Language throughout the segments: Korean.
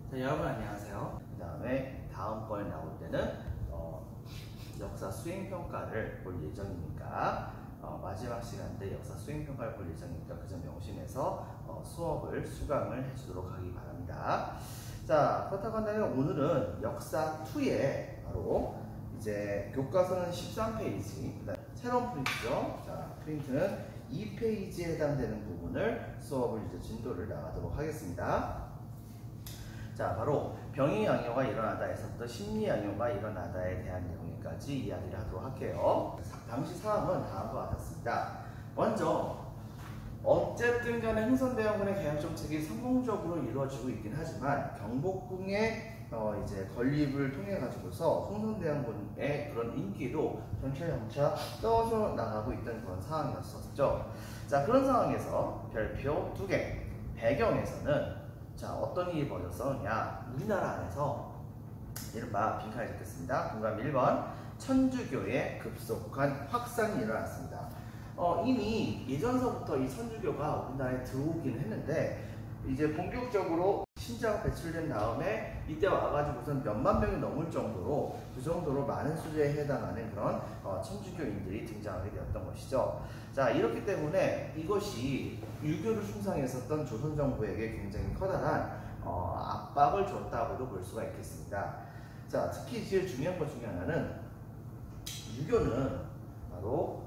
자, 여러분 안녕하세요. 그 다음에 다음번에 나올 때는 역사 수행평가를 볼 예정이니까 마지막 시간 때 역사 수행평가를 볼 예정이니까 그 점 명심해서 수업을 수강을 해주도록 하기 바랍니다. 자, 그렇다고 한다면 오늘은 역사 2에 바로 이제 교과서는 13페이지, 새로운 프린트죠. 자, 프린트는 2페이지에 해당되는 부분을 수업을 이제 진도를 나가도록 하겠습니다. 자, 바로 병이양요가 일어나다에서부터 심리양요가 일어나다에 대한 내용까지 이야기를 하도록 할게요. 당시 상황은 다음과 같았습니다. 먼저 어쨌든 간에 흥선대원군의 개혁 정책이 성공적으로 이루어지고 있긴 하지만 경복궁의 이제 건립을 통해 가지고서 흥선대원군의 그런 인기도 점차 떨어져 나가고 있던 그런 상황이었었죠. 자, 그런 상황에서 별표 2개 배경에서는 자, 어떤 일이 벌어졌었냐. 우리나라 안에서 이른바 빈칸에 적겠습니다. 공감 1번 천주교의 급속한 확산이 일어났습니다. 이미 예전서부터 이 천주교가 우리나라에 들어오기는 했는데 이제 본격적으로 신자가 배출된 다음에 이때 와가지고선 몇만 명이 넘을 정도로 그 정도로 많은 수재에 해당하는 그런 천주교인들이 등장하게 되었던 것이죠. 자, 이렇기 때문에 이것이 유교를 숭상했었던 조선정부에게 굉장히 커다란 압박을 줬다고도 볼 수가 있겠습니다. 자, 특히 제일 중요한 것 중에 하나는 유교는 바로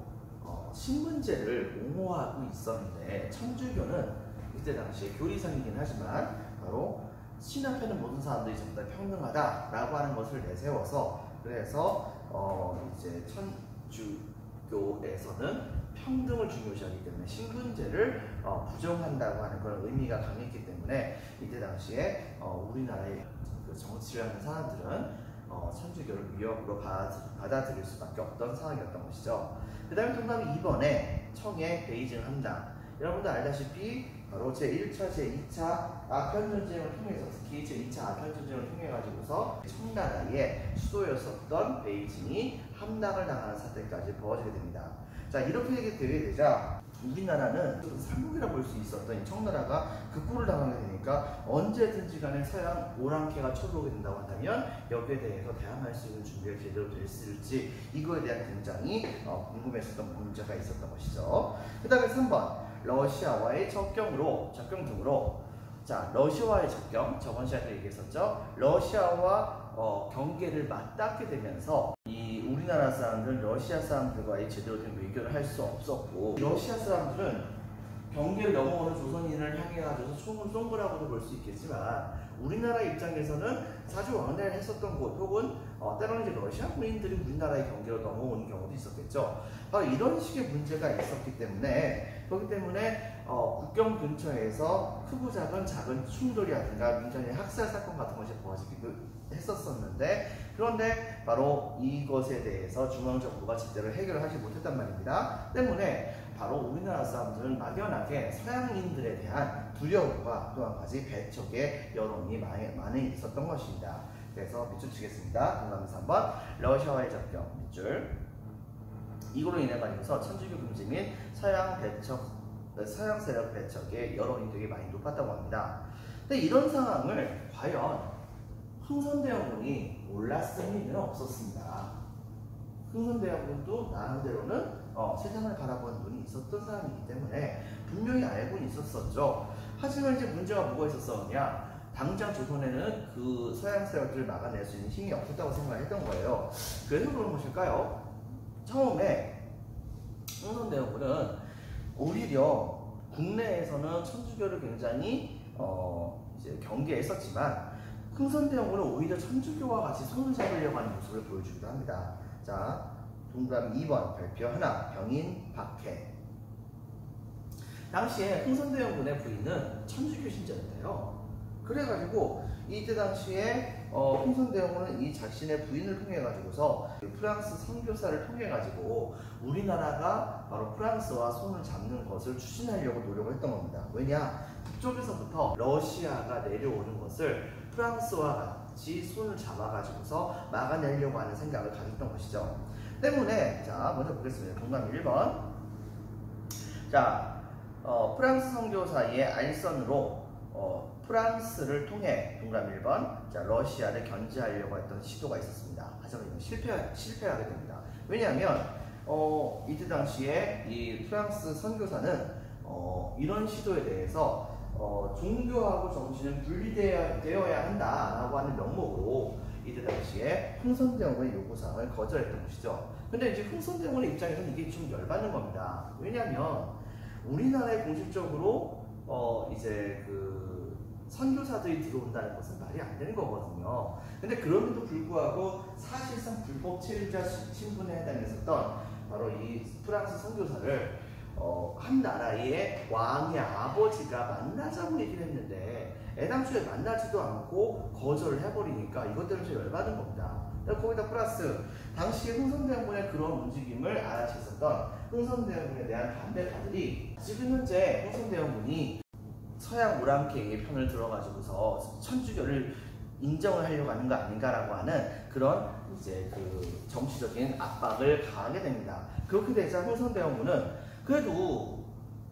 신분제를 옹호하고 있었는데 천주교는 이때 당시에 교리상이긴 하지만 바로 신 앞에는 모든 사람들이 전부 다 평등하다라고 하는 것을 내세워서 그래서 이제 천주교에서는 평등을 중요시하기 때문에 신분제를 부정한다고 하는 그런 의미가 강했기 때문에 이때 당시에 우리나라의 그 정치를 하는 사람들은 천주교를 위협으로 받아들일 수밖에 없던 상황이었던 것이죠. 그 다음에 정답이 2번에 청해 베이징 함당. 여러분들 알다시피 바로 제1차, 제2차 아편전쟁을 통해서 특히 제2차 아편전쟁을 통해 가지고서 청나라의 수도였었던 베이징이 함락을 당하는 사태까지 벌어지게 됩니다. 자, 이렇게 되게 되자 우리나라는 삼국이라 볼 수 있었던 이 청나라가 극구를 당하게 되니까 언제든지 간에 서양 오랑캐가 쳐들어오게 된다고 한다면 여기에 대해서 대항할 수 있는 준비가 제대로 됐을지 이거에 대한 굉장히 궁금했었던 문제가 있었던 것이죠. 그 다음에 3번 러시아와의 접경 등으로 자, 러시아와의 접경 저번 시간에 얘기했었죠. 러시아와 경계를 맞닿게 되면서 이 우리나라 사람들은 러시아 사람들과의 제대로 된 외교를 할 수 없었고 러시아 사람들은 경계를 넘어오는 조선인을 향해 가지고 총을 쏜 거라고도 볼 수 있겠지만 우리나라 입장에서는 사실 왕래를 했었던 곳 혹은 때로는 이제 러시아 군인들이 우리나라의 경계로 넘어오는 경우도 있었겠죠. 바로 이런 식의 문제가 있었기 때문에 그렇기 때문에 국경 근처에서 크고 작은 충돌이라든가 민간인 학살 사건 같은 것이 벌어지기도 했었었는데 그런데 바로 이것에 대해서 중앙정부가 제대로 해결을 하지 못했단 말입니다. 때문에 바로 우리나라 사람들은 막연하게 서양인들에 대한 두려움과 또 한 가지 배척의 여론이 많이 있었던 것입니다. 그래서 밑줄 치겠습니다. 공감 3번 러시아와의 접경 밑줄. 이걸로 인해 가지고서 천주교 금지 및 서양 세력 배척의 여론이 되게 많이 높았다고 합니다. 근데 이런 상황을 과연 흥선대원군이 몰랐을 리는 없었습니다. 흥선대원군도 나름대로는 세상을 바라보는 눈이 있었던 사람이기 때문에 분명히 알고는 있었었죠. 하지만 이제 문제가 뭐가 있었었냐? 당장 조선에는 그 서양 세력들을 막아낼 수 있는 힘이 없었다고 생각했던 거예요. 그래서 그런 것일까요? 처음에 흥선대원군은 오히려 국내에서는 천주교를 굉장히 이제 경계했었지만 흥선대원군은 오히려 천주교와 같이 손을 잡으려고 하는 모습을 보여주기도 합니다. 자, 동그라미 2번 별표 하나 병인 박해. 당시에 흥선대원군의 부인은 천주교 신자였대요. 그래가지고 이때 당시에 흥선대원군은 이 자신의 부인을 통해 가지고서 프랑스 선교사를 통해 가지고 우리나라가 바로 프랑스와 손을 잡는 것을 추진하려고 노력을 했던 겁니다. 왜냐? 북쪽에서부터 러시아가 내려오는 것을 프랑스와 같이 손을 잡아 가지고서 막아내려고 하는 생각을 가졌던 것이죠. 때문에 자, 먼저 보겠습니다. 공감 1번. 자, 프랑스 선교사의 알선으로 프랑스를 통해 동그라미 1번, 자, 러시아를 견제하려고 했던 시도가 있었습니다. 하지만 이건 실패하게 됩니다. 왜냐하면 이때 당시에 이 프랑스 선교사는 이런 시도에 대해서 종교하고 정치는 분리되어야 한다라고 하는 명목으로 이때 당시에 흥선대원군의 요구사항을 거절했던 것이죠. 근데 이제 흥선대원군의 입장에서는 이게 좀 열받는 겁니다. 왜냐하면 우리나라에 공식적으로 이제 그 선교사들이 들어온다는 것은 말이 안 되는 거거든요. 근데 그럼에도 불구하고 사실상 불법 체류자 신분에 해당했었던 바로 이 프랑스 선교사를 한 나라의 왕의 아버지가 만나자고 얘기를 했는데 애당초에 만나지도 않고 거절을 해버리니까 이것 때문에 좀 열받은 겁니다. 거기다 플러스 당시에 흥선대원군의 그런 움직임을 알아챘었던 흥선대원군에 대한 반대파들이 지금 현재 흥선대원군이 서양 오랑캐의 편을 들어가지고서 천주교를 인정을 하려고 하는 거 아닌가라고 하는 그런 이제 그 정치적인 압박을 가하게 됩니다. 그렇게 되자 흥선대원군은 그래도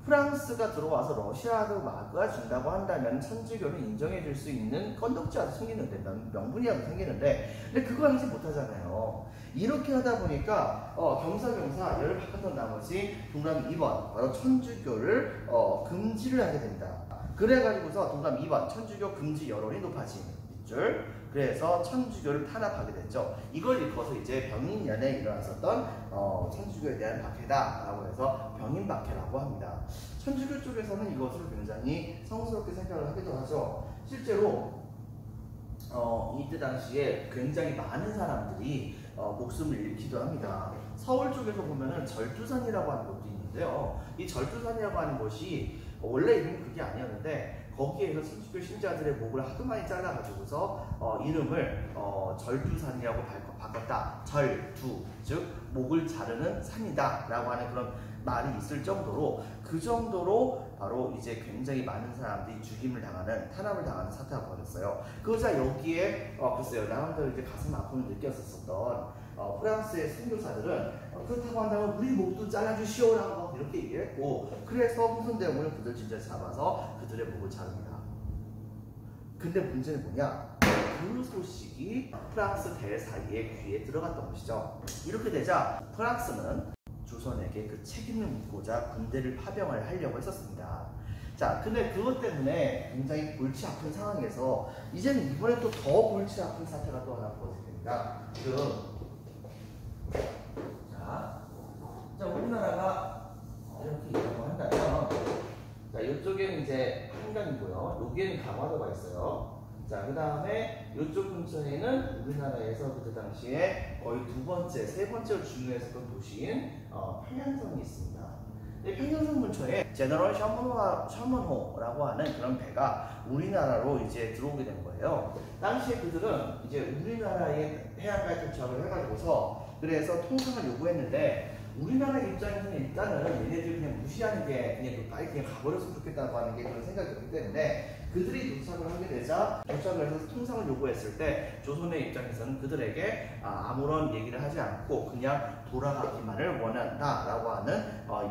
프랑스가 들어와서 러시아도 막아준다고 한다면 천주교를 인정해 줄 수 있는 건덕지라도 생기는데, 명분이라도 생기는데, 근데 그걸 하지 못하잖아요. 이렇게 하다 보니까 겸사겸사 열을 바꿨던 나머지 동그라미 2번 바로 천주교를 금지를 하게 됩니다. 그래가지고서 동그라미 2번 천주교 금지 여론이 높아진 줄. 그래서 천주교를 탄압하게 됐죠. 이걸 일컬어서 이제 병인년에 일어났었던 천주교에 대한 박해다라고 해서 병인박해라고 합니다. 천주교 쪽에서는 이것을 굉장히 성스럽게 생각을 하기도 하죠. 실제로 이때 당시에 굉장히 많은 사람들이 목숨을 잃기도 합니다. 서울 쪽에서 보면은 절두산이라고 하는 곳도 있는데요. 이 절두산이라고 하는 곳이 원래 이름이 그게 아니었는데 거기에서 천주교 신자들의 목을 하도 많이 잘라가지고서 이름을 절두산이라고 바꿨다. 절두, 즉 목을 자르는 산이다 라고 하는 그런 말이 있을 정도로 그 정도로 바로 이제 굉장히 많은 사람들이 죽임을 당하는, 탄압을 당하는 사태가 벌어졌어요. 그러자 여기에 글쎄요, 나름대로 이제 가슴 아픔을 느꼈었던 프랑스의 선교사들은 그렇다고 한다면 우리 목도 잘라주시오라고 이렇게 얘기를 했고, 그래서 흥선대원군은 그들 진짜 잡아서 그들의 목을 자릅니다. 근데 문제는 뭐냐? 그 소식이 프랑스 대사이의 귀에 들어갔던 것이죠. 이렇게 되자 프랑스는 조선에게 그 책임을 묻고자 군대를 파병을 하려고 했었습니다. 자, 근데 그것 때문에 굉장히 골치 아픈 상황에서 이제는 이번에 또 더 골치 아픈 사태가 또 하나 벌어집니다. 자, 우리나라가 이렇게 이동을 한다면, 자, 이쪽에는 이제 한강이고요. 여기에는 강화도가 있어요. 자, 그 다음에 이쪽 근처에는 우리나라에서 그때 당시에 거의 두 번째, 세 번째로 중요했었던 도시인 평양성이 있습니다. 이 평양성 근처에 제너럴 셔먼호라고 하는 그런 배가 우리나라로 이제 들어오게 된 거예요. 당시에 그들은 이제 우리나라에 해안가에 도착을 해가지고서 그래서 통상을 요구했는데 우리나라 입장에서는 일단은 얘네들 그냥 무시하는 게 그냥 빨리 그냥 가버렸으면 좋겠다고 하는 게 그런 생각이 들기 때문에 그들이 도착을 하게 되자 도착을 해서 통상을 요구했을 때 조선의 입장에서는 그들에게 아무런 얘기를 하지 않고 그냥 돌아가기만을 원한다라고 하는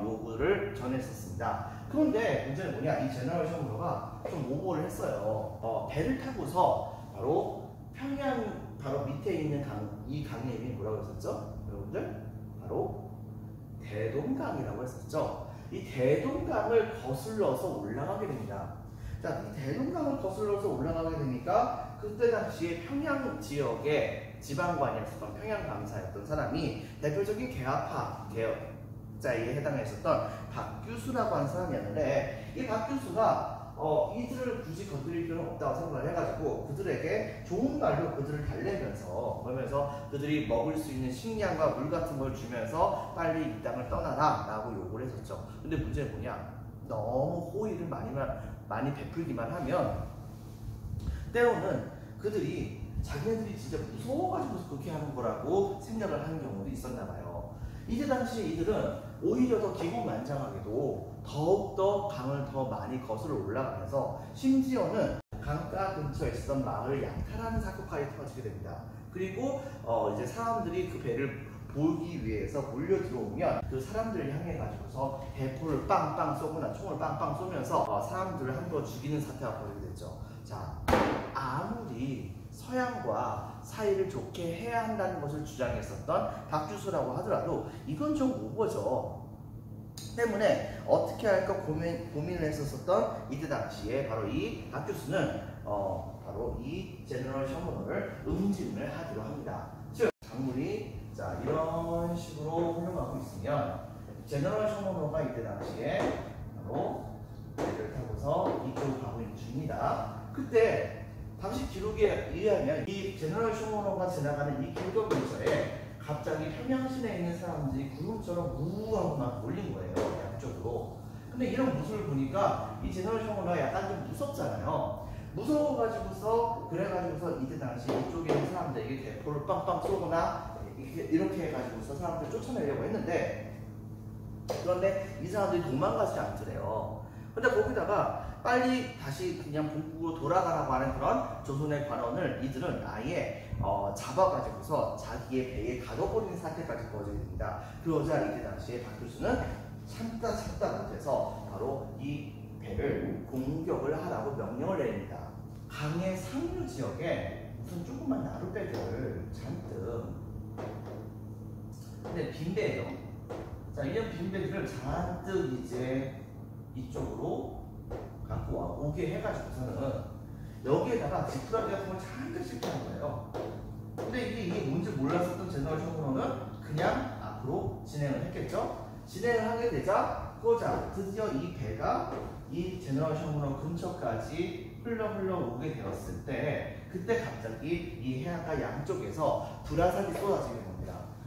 요구를 전했었습니다. 그런데 문제는 뭐냐? 이 제너럴 셔먼호가 좀 오버를 했어요. 배를 타고서 바로 평양 바로 밑에 있는 이 강의 이름이 뭐라고 했었죠? 여러분들? 바로 대동강이라고 했었죠. 이 대동강을 거슬러서 올라가게 됩니다. 자, 이 대동강을 거슬러서 올라가게 되니까 그때 당시에 평양 지역의 지방관이었던 평양감사였던 사람이 대표적인 개화파 개혁자에 해당했었던 박규수라고 하는 사람이었는데 이 박규수가 이들을 굳이 건드릴 필요는 없다고 생각을 해가지고 그들에게 좋은 말로 그들을 달래면서 그러면서 그들이 먹을 수 있는 식량과 물 같은 걸 주면서 빨리 이 땅을 떠나라 라고 요구를 했었죠. 근데 문제는 뭐냐? 너무 호의를 많이 베풀기만 하면 때로는 그들이 자기네들이 진짜 무서워가지고 그렇게 하는 거라고 생각을 하는 경우도 있었나 봐요. 이때 당시 이들은 오히려 더 기고만장하게도 더욱더 강을 더 많이 거슬러 올라가면서 심지어는 강가 근처에 있었던 마을을 약탈하는 사건까지 터지게 됩니다. 그리고 이제 사람들이 그 배를 보기 위해서 몰려 들어오면 그 사람들을 향해 가지고서 대포를 빵빵 쏘거나 총을 빵빵 쏘면서 사람들을 함부로 죽이는 사태가 벌어지게 됐죠. 자, 아무리 서양과 사이를 좋게 해야 한다는 것을 주장했었던 박주수라고 하더라도 이건 좀 오버죠. 때문에 어떻게 할까 고민을 했었던 이때 당시에 바로 이 박주수는 바로 이 제너럴 셔먼을 응징을 하기로 합니다. 즉 작물이 자 이런 식으로 흘러가고 있으면 제너럴 셔먼호가 이때 당시에 바로 배를 타고서 이쪽으로 가고 있는 중입니다. 그때 당시 기록에 의하면 이 제너럴 셔먼호가 지나가는 이 길거 근처에 갑자기 평양시내에 있는 사람들이 구름처럼 우우하고 막 몰린 거예요. 양쪽으로. 근데 이런 모습을 보니까 이 제너럴 셔먼호가 약간 좀 무섭잖아요. 무서워가지고서 그래가지고서 이때 당시 이쪽에 있는 사람들에게 대포를 빵빵 쏘거나 이렇게 해가지고서 사람들 쫓아내려고 했는데 그런데 이 사람들이 도망가지 않더래요. 근데 거기다가 빨리 다시 그냥 본국으로 돌아가라고 하는 그런 조선의 관원을 이들은 아예 잡아가지고서 자기의 배에 가둬버리는 사태까지 벌어지게 됩니다. 그러자 이때 당시에 박주수는 참다 못해서 바로 이 배를 공격을 하라고 명령을 내립니다. 강의 상류 지역에 무슨 조그만 나룻배들 잔뜩 근데 빈배예요. 자, 이런 빈배들을 잔뜩 이제 이쪽으로 갖고 오게 해가지고서는 여기에다가 지푸라기 같은 걸 잔뜩 싣고 한 거예요. 근데 이게 뭔지 몰랐었던 제너럴 셔먼호는 그냥 앞으로 진행을 했겠죠. 진행을 하게 되자 드디어 이 배가 이 제너럴 셔먼호 근처까지 흘러 오게 되었을 때 그때 갑자기 이 해안가 양쪽에서 불화살이 쏟아지게 됩니다.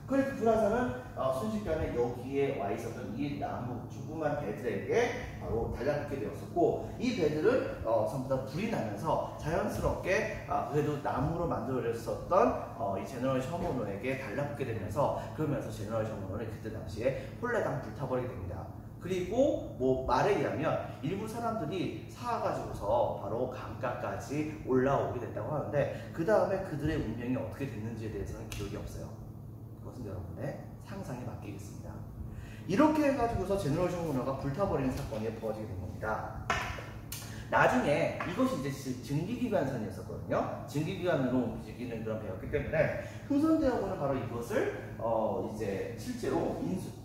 그래서 불화살은 순식간에 여기에 와 있었던 이 나무 조그만 배들에게 바로 달라붙게 되었었고 이 배들은 전부 다 불이 나면서 자연스럽게 그래도 나무로 만들어졌었던 이 제너럴 셔먼호에게 달라붙게 되면서 그러면서 제너럴 셔먼호는 그때 당시에 홀라당 불타버리게 됩니다. 그리고 뭐 말에 의하면 일부 사람들이 사와가지고서 바로 강가까지 올라오게 됐다고 하는데 그 다음에 그들의 운명이 어떻게 됐는지에 대해서는 기억이 없어요. 그것은 여러분의 상상에 맡기겠습니다. 이렇게 해가지고서 제너럴 셔먼호가 불타버리는 사건이 벌어지게 된 겁니다. 나중에 이것이 이제 증기기관선이었었거든요. 증기기관으로 움직이는 그런 배였기 때문에 흥선대원군은 바로 이것을 이제 실제로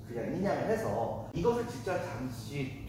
그냥 인양을 해서 이것을 직접 잠시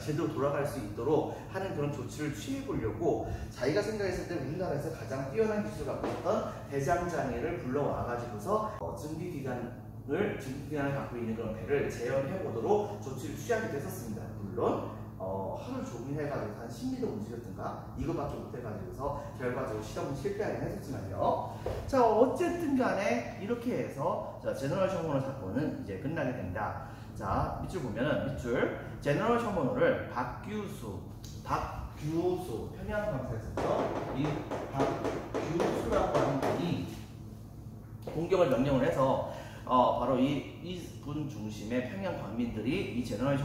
제대로 돌아갈 수 있도록 하는 그런 조치를 취해 보려고 자기가 생각했을 때 우리나라에서 가장 뛰어난 기술을 갖고 있던 대장장이를 불러와 가지고서 증기기관을 갖고 있는 그런 배를 재현해 보도록 조치를 취하기도 했었습니다. 물론 하루 종일 해가지고 한 10m 움직였든가 이거밖에 못해가지고서 결과적으로 시험은 실패하긴 했었지만요. 자, 어쨌든 간에 이렇게 해서 제너럴 셔먼호 사건은 이제 끝나게 됩니다. 자, 밑줄 보면은 밑줄 제너럴 셔먼호를 박규수 평양감사에서 이 박규수라고 하는 분이 공격을 명령을 해서 바로 이분 중심의 평양 관민들이 이 제너럴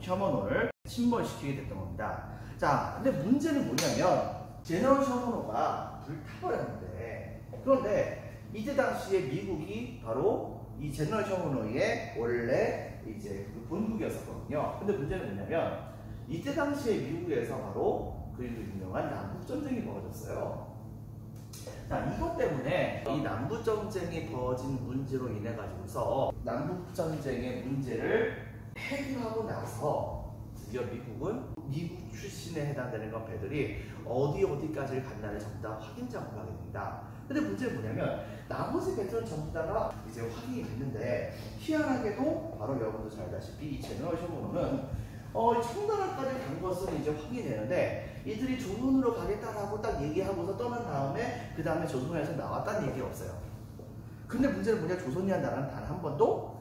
셔먼호를 침몰시키게 됐던 겁니다. 자, 근데 문제는 뭐냐면 제너럴 셔먼호가 불타버렸는데 그런데 이때 당시에 미국이 바로 이 제너럴 셔먼호의 원래 이제 그 본국이었었거든요. 근데 문제는 뭐냐면 이때 당시에 미국에서 바로 그 유명한 남북전쟁이 벌어졌어요. 자, 이것 때문에 이 남북전쟁이 벌어진 문제로 인해 가지고서 남북전쟁의 문제를 해결하고 나서 드디어 미국은 미국 출신에 해당되는 건 배들이 어디까지를 갔나를 전부 다 확인 작업을 하게 됩니다. 근데 문제는 뭐냐면 나머지 배들은 전부 다가 이제 확인이 됐는데 희한하게도 바로 여러분도 잘 알다시피 이 제너럴 셔먼호는 청나라까지 간 것은 이제 확인되는데 이들이 조선으로 가겠다라고 딱 얘기하고서 떠난 다음에 그 다음에 조선에서 나왔다는 얘기가 없어요. 근데 문제는 뭐냐, 조선이라는 나라는 단 한 번도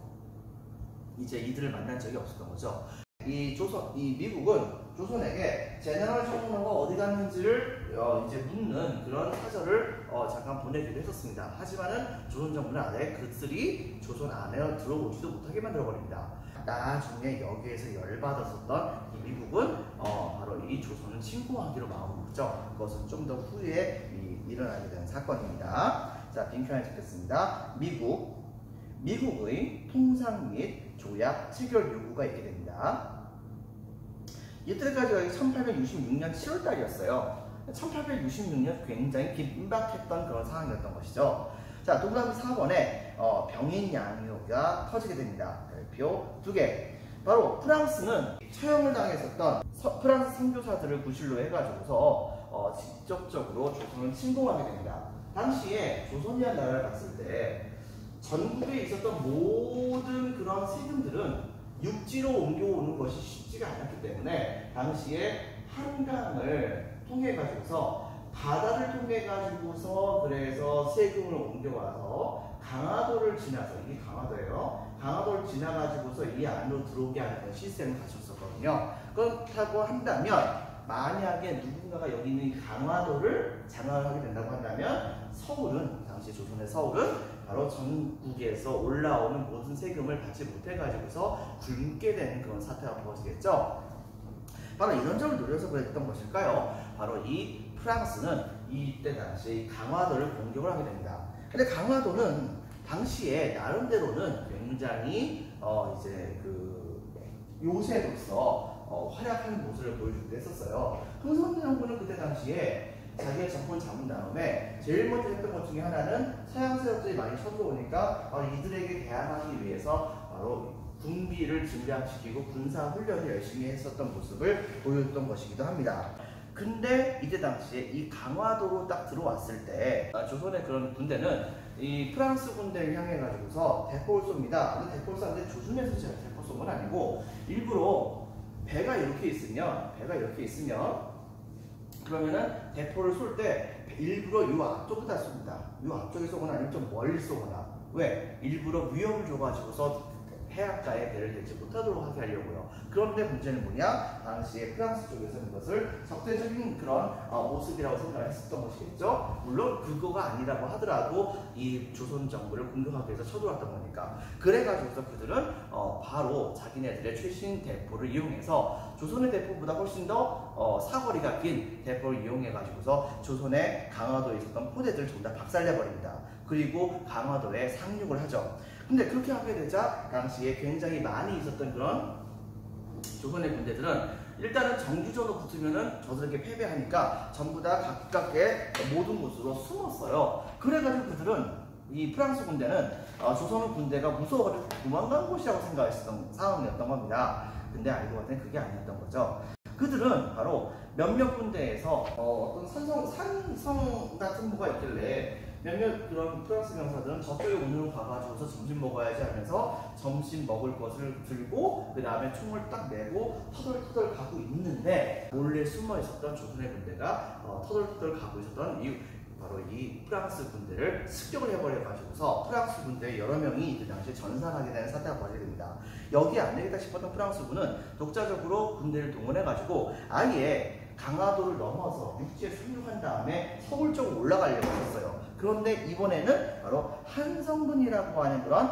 이제 이들을 만난 적이 없었던 거죠. 이 미국은 조선에게 제너럴 셔먼호가 어디 갔는지를 이제 묻는 그런 사절을 잠깐 보내기도 했었습니다. 하지만은 조선 정부는 아예 그들이 조선 안에 들어오지도 못하게 만들어버립니다. 나중에 여기에서 열받았었던 이 미국은 바로 이 조선을 침공하기로 마음을 먹죠. 그것은 좀 더 후에 일어나게 된 사건입니다. 자, 빈칸을 찍겠습니다. 미국 미국의 통상 및 조약 체결 요구가 있게 됩니다. 이때까지가 1866년 7월 달이었어요. 1866년 굉장히 긴박했던 그런 상황이었던 것이죠. 자, 동그라미 4번에 병인 양요가 터지게 됩니다. 별표 2개. 바로 프랑스는 처형을 당했었던 프랑스 선교사들을 구실로 해가지고서 직접적으로 조선을 침공하게 됩니다. 당시에 조선이라는 나라를 봤을 때 전국에 있었던 모든 그런 세금들은 육지로 옮겨오는 것이 쉽지가 않았기 때문에 당시에 한강을 통해 가지고서 바다를 통해 가지고서 그래서 세금을 옮겨와서 강화도를 지나서, 이게 강화도예요. 강화도를 지나 가지고서 이 안으로 들어오게 하는 시스템을 갖췄었거든요. 그렇다고 한다면 만약에 누군가가 여기 있는 이 강화도를 장악하게 된다고 한다면 서울은, 당시 조선의 서울은 바로 전국에서 올라오는 모든 세금을 받지 못해 가지고서 굶게 되는 그런 사태가 벌어지겠죠. 바로 이런 점을 노려서 그랬던 것일까요? 바로 이 프랑스는 이때 당시에 이 강화도를 공격을 하게 됩니다. 근데 강화도는 당시에 나름대로는 굉장히 이제 그 요새로서 활약하는 모습을 보여주기도 했었어요. 흥선대원군은 그때 당시에 자기의 정권을 잡은 다음에 제일 먼저 했던 것 중에 하나는 서양 세력들이 많이 쳐들어오니까 이들에게 대항하기 위해서 바로 군비를 증강시키고 군사 훈련을 열심히 했었던 모습을 보여줬던 것이기도 합니다. 근데 이때 당시에 이 강화도로 딱 들어왔을 때 조선의 그런 군대는 이 프랑스 군대를 향해 가지고서 대포를 쏩니다. 근데 대포를 쐈는데 조선에서 제가 대포 쏜 건 아니고 일부러 배가 이렇게 있으면 그러면은 대포를 쏠 때 일부러 요 앞쪽에다 쏩니다. 요 앞쪽에 쏘거나 아니면 좀 멀리 쏘거나. 왜? 일부러 위협을 줘가지고서 해안가에 배를 대지 못하도록 하게 하려고요. 그런데 문제는 뭐냐? 당시에 프랑스 쪽에서는 이것을 적대적인 그런 모습이라고 생각을 했었던 것이겠죠. 물론 그거가 아니라고 하더라도 이 조선 정부를 공격하기 위해서 쳐들어왔던 거니까. 그래가지고서 그들은 바로 자기네들의 최신 대포를 이용해서 조선의 대포보다 훨씬 더 사거리가 긴 대포를 이용해가지고서 조선의 강화도에 있었던 포대들을 전부 다 박살내버립니다. 그리고 강화도에 상륙을 하죠. 근데 그렇게 하게 되자 당시에 굉장히 많이 있었던 그런 조선의 군대들은 일단은 정규전으로 붙으면은 저들에게 패배하니까 전부 다 각각의 모든 곳으로 숨었어요. 그래가지고 그들은, 이 프랑스 군대는 조선 군대가 무서워가지고 도망간 곳이라고 생각했었던 상황이었던 겁니다. 근데 알고 봤더니 그게 아니었던 거죠. 그들은 바로 몇몇 군대에서 어떤 산성 같은 뭐가 있길래 몇몇 그런 프랑스 병사들은 저쪽에 오늘 가가지고서 점심 먹어야지 하면서 점심 먹을 것을 들고 그 다음에 총을 딱 내고 터덜터덜 가고 있는데 몰래 숨어 있었던 조선의 군대가 터덜터덜 가고 있었던 바로 이 프랑스 군대를 습격을 해버려가지고서 프랑스 군대 여러 명이 이때 당시에 전사하게 되는 사태가 벌어지게 됩니다. 여기 안 되겠다 싶었던 프랑스군은 독자적으로 군대를 동원해가지고 아예 강화도를 넘어서 육지에 상륙한 다음에 서울 쪽으로 올라가려고 했어요. 그런데 이번에는 바로 한성군이라고 하는 그런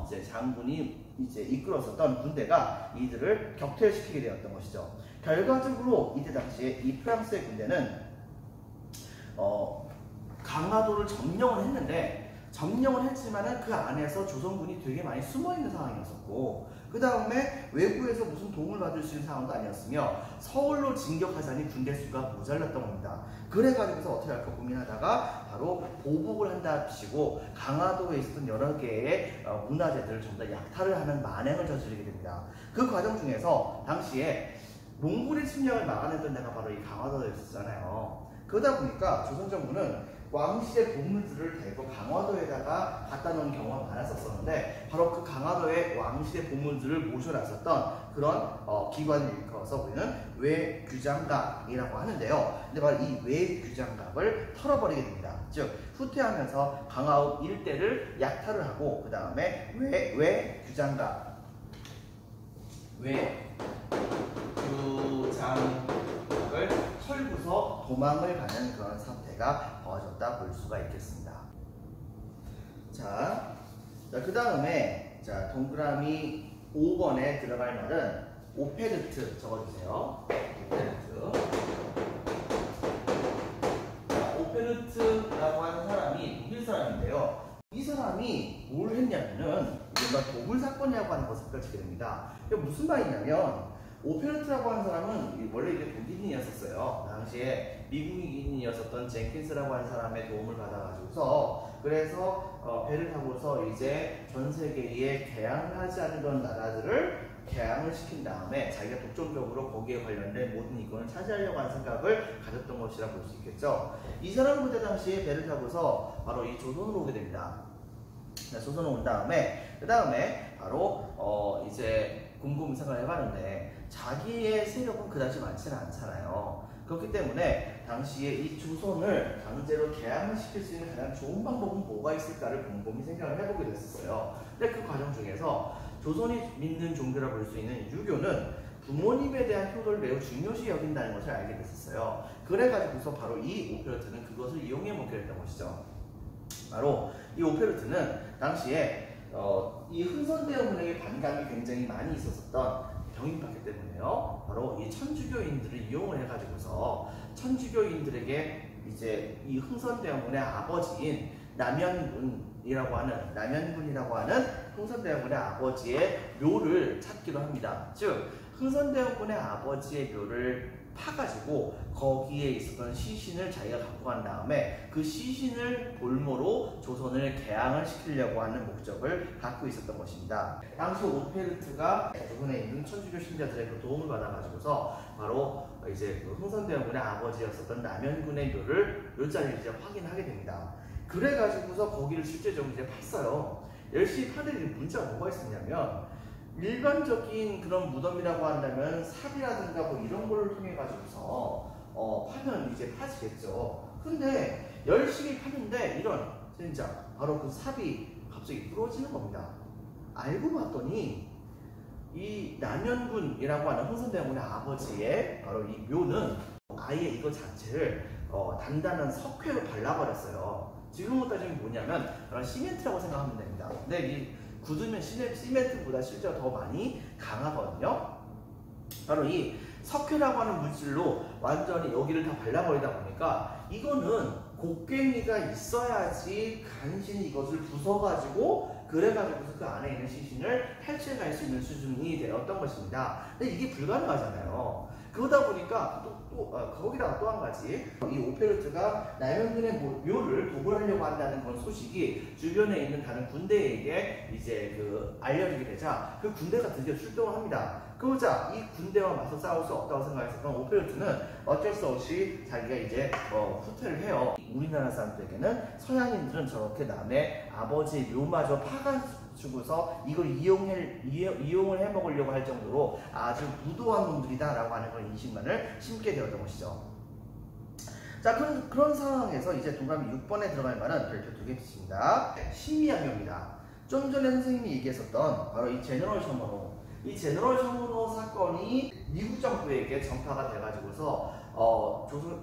이제 장군이 이제 이끌었었던 군대가 이들을 격퇴시키게 되었던 것이죠. 결과적으로 이때 당시에 이 프랑스의 군대는 강화도를 점령을 했지만은 그 안에서 조선군이 되게 많이 숨어 있는 상황이었었고, 그 다음에 외부에서 무슨 도움을 받을 수 있는 상황도 아니었으며 서울로 진격하자니 군대 수가 모자랐던 겁니다. 그래가지고서 어떻게 할까 고민하다가 바로 보복을 한답시고 강화도에 있었던 여러 개의 문화재들을 전부 다 약탈을 하는 만행을 저지르게 됩니다. 그 과정 중에서 당시에 몽골의 침략을 막아냈던 데가 바로 이 강화도였잖아요. 그러다 보니까 조선 정부는 왕실의 보물들을 대고 강화도에다가 갖다 놓은 경우가 많았었는데 바로 그 강화도에 왕실의 보물들을 모셔놨었던 그런 기관을 일컬어서 우리는 외규장갑이라고 하는데요. 근데 바로 이 외규장갑을 털어버리게 됩니다. 즉 후퇴하면서 강화도 일대를 약탈을 하고 그 다음에 외규장갑을 털고서 도망을 가는 그런 사태가 벌어졌다 볼 수가 있겠습니다. 자, 그 다음에 동그라미 5번에 들어갈 말은 오페르트 적어주세요. 오페르트라고 하는 사람이 독일 사람인데요. 이 사람이 뭘 했냐면은 뭔가 도굴 사건이라고 하는 것을 펼치게 됩니다. 이게 무슨 말이냐면 오페르트라고 하는 사람은 원래 이게 독일인이었었어요. 당시에 미국인이었었던 젠킨스라고 하는 사람의 도움을 받아가지고서 그래서 배를 타고서 이제 전 세계에 개항을 하지 않은 그런 나라들을 개항을 시킨 다음에 자기가 독점적으로 거기에 관련된 모든 이권을 차지하려고 하는 생각을 가졌던 것이라 볼 수 있겠죠. 이 사람은 그때 당시에 배를 타고서 바로 이 조선으로 오게 됩니다. 조선으로 온 다음에 그 다음에 바로 이제 궁금 생각을 해봤는데 자기의 세력은 그다지 많지는 않잖아요. 그렇기 때문에 당시에 이 조선을 강제로 개항을 시킬 수 있는 가장 좋은 방법은 뭐가 있을까를 곰곰이 생각을 해보게 됐었어요. 근데 그 과정 중에서 조선이 믿는 종교라 볼 수 있는 유교는 부모님에 대한 효도를 매우 중요시 여긴다는 것을 알게 됐었어요. 그래가지고서 바로 이 오페르트는 그것을 이용해 먹게 됐던 것이죠. 바로 이 오페르트는 당시에 이 흥선대원군에게 반감이 굉장히 많이 있었던 병인봤기 때문에요. 바로 이 천주교인들을 이용을 해가지고서 천주교인들에게 이제 이 흥선대원군의 아버지인 남연군이라고 하는 흥선대원군의 아버지의 묘를 찾기로 합니다. 즉 흥선대원군의 아버지의 묘를 파가지고 거기에 있었던 시신을 자기가 갖고 간 다음에 그 시신을 볼모로 조선을 개항을 시키려고 하는 목적을 갖고 있었던 것입니다. 당시 오페르트가 조선에 있는 천주교 신자들의 그 도움을 받아가지고서 바로 이제 그 흥선대원군의 아버지였었던 남연군의 묘자를 이제 확인하게 됩니다. 그래가지고서 거기를 실제적으로 이제 팠어요. 열심히 파는 문제가 뭐가 있었냐면 일반적인 그런 무덤이라고 한다면 삽이라든가 뭐 이런 거를 통해 가지고서 파면 이제 파지겠죠. 근데 열심히 파는데 이런 진짜 바로 그 삽이 갑자기 부러지는 겁니다. 알고 봤더니 이 남연군이라고 하는 흥선대원군의 아버지의 바로 이 묘는 아예 이거 자체를 단단한 석회로 발라버렸어요. 지금부터 따지면 뭐냐면 시멘트라고 생각하면 됩니다. 근데 이 굳으면 시멘트보다 실제로 더 많이 강하거든요. 바로 이 석회라고 하는 물질로 완전히 여기를 다 발라버리다 보니까 이거는 곡괭이가 있어야지 간신히 이것을 부숴가지고 그래가지고서 그 안에 있는 시신을 탈취해갈 수 있는 수준이 되었던 것입니다. 근데 이게 불가능하잖아요. 그러다 보니까 거기다가 또 한 가지 이 오페르트가 남연군의 묘를 도굴하려고 한다는 그런 소식이 주변에 있는 다른 군대에게 이제 알려지게 되자 그 군대가 드디어 출동을 합니다. 그러자 이 군대와 맞서 싸울 수 없다고 생각했었던 오페르트는 어쩔 수 없이 자기가 이제 후퇴를 해요. 우리나라 사람들에게는 서양인들은 저렇게 남의 아버지 묘마저 파가지고서 이걸 이용을 해먹으려고 할 정도로 아주 무도한 놈들이다 라고 하는 그런 인식만을 심게 되었던 것이죠. 자, 그런 상황에서 이제 동그라미 6번에 들어갈 만한 별표 2개 있습니다. 신미양요입니다. 좀 전에 선생님이 얘기했었던 바로 이 제너럴 셔먼호, 이 제너럴 셔먼호 사건이 미국 정부에게 전파가 돼가지고서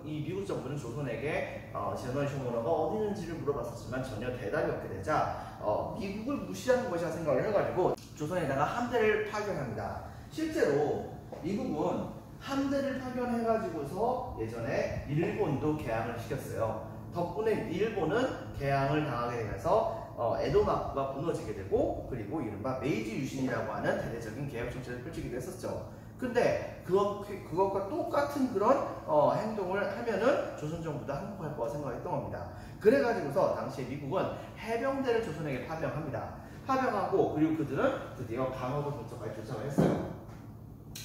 이 미국 정부는 조선에게 제너럴 셔먼호가 어디 있는지를 물어봤었지만 전혀 대답이 없게 되자 미국을 무시하는 것이라 생각을 해가지고 조선에다가 함대를 파견합니다. 실제로 미국은 함대를 파견해가지고서 예전에 일본도 개항을 시켰어요. 덕분에 일본은 개항을 당하게 되면서 에도마쿠가 무너지게 되고 그리고 이른바 메이지 유신이라고 하는 대대적인 개혁 정책을 펼치기도 했었죠. 근데 그것과 똑같은 그런 행동을 하면은 조선 정부도 항복할 거라 생각했던 겁니다. 그래가지고서 당시에 미국은 해병대를 조선에게 파병합니다. 파병하고 그리고 그들은 드디어 강화도 도착을 했어요.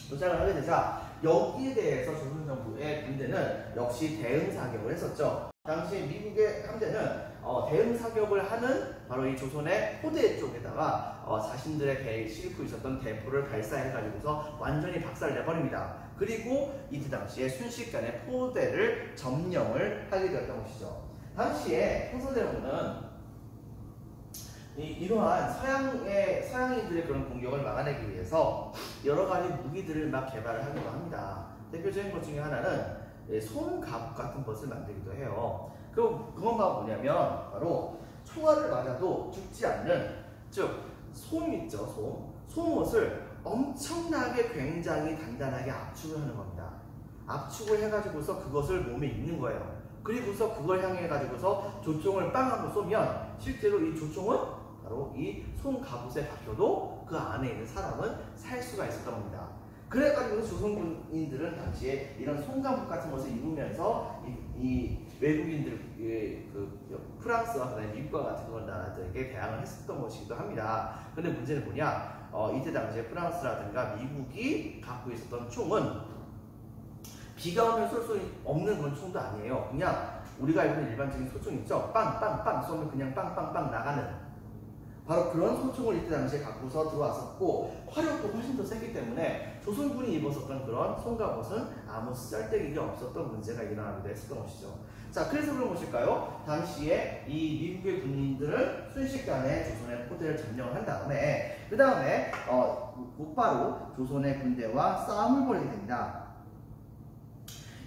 도착을 하게 되자 여기에 대해서 조선 정부의 군대는 역시 대응 사격을 했었죠. 당시 미국의 함대는 대응 사격을 하는 바로 이 조선의 호대 쪽에다가 자신들의 배에 싣고 있었던 대포를 발사해가지고서 완전히 박살을 내버립니다. 그리고 이때 당시에 순식간에 포대를 점령을 하게 되었던 것이죠. 당시에 흥선대원군은 이러한 서양인들의 그런 공격을 막아내기 위해서 여러 가지 무기들을 막 개발을 하기도 합니다. 대표적인 것 중에 하나는 솜갑 같은 것을 만들기도 해요. 그건가 뭐냐면 바로 총알을 맞아도 죽지 않는, 즉 솜 있죠, 솜옷을 엄청나게 굉장히 단단하게 압축을 하는 겁니다. 압축을 해가지고서 그것을 몸에 입는 거예요. 그리고서 그걸 향해 가지고서 조총을 빵 하고 쏘면 실제로 이 조총은 바로 이 송가봇에 박혀도 그 안에 있는 사람은 살 수가 있었던 겁니다. 그래가지고 조선군인들은 당시에 이런 송가봇 같은 것을 입으면서 이 외국인들, 프랑스와 그다음에 미국과 같은 그런 나라들에게 대항을 했었던 것이기도 합니다. 근데 문제는 뭐냐? 이때 당시에 프랑스라든가 미국이 갖고 있었던 총은 비가 오면 쏠 수 없는 그런 총도 아니에요. 그냥 우리가 알고 있는 일반적인 소총 있죠? 빵빵빵 쏘면 그냥 빵빵빵 나가는 바로 그런 소총을 이때 당시에 갖고서 들어왔었고 화력도 훨씬 더 세기 때문에 조선군이 입었었던 그런 송가봇은 아무 쓸데기가 없었던 문제가 일어나기도 했었던 것이죠. 자, 그래서 그런 것일까요? 당시에 이 미국의 군인들은 순식간에 조선의 포대를 점령을 한 다음에 그 다음에 곧바로 조선의 군대와 싸움을 벌이게 됩니다.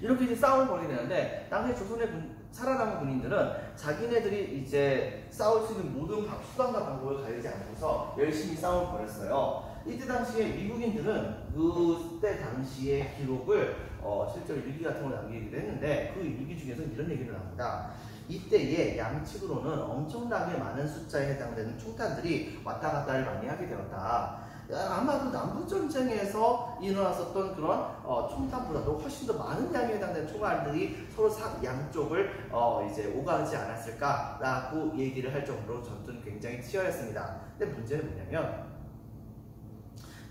이렇게 이제 싸움을 벌이게 되는데 당시 조선의 살아남은 군인들은 자기네들이 이제 싸울 수 있는 모든 수단과 방법을 가리지 않고서 열심히 싸움을 벌였어요. 이때 당시에 미국인들은 그때 당시의 기록을 실제로 일기 같은 걸 남기기도 했는데 그 일기 중에서 이런 얘기를 합니다. 이때에 양측으로는 엄청나게 많은 숫자에 해당되는 총탄들이 왔다 갔다를 많이 하게 되었다. 아마도 남북전쟁에서 일어났었던 그런 총탄보다도 훨씬 더 많은 양에 해당되는 총알들이 서로 양쪽을 이제 오가지 않았을까라고 얘기를 할 정도로 전투는 굉장히 치열했습니다. 근데 문제는 뭐냐면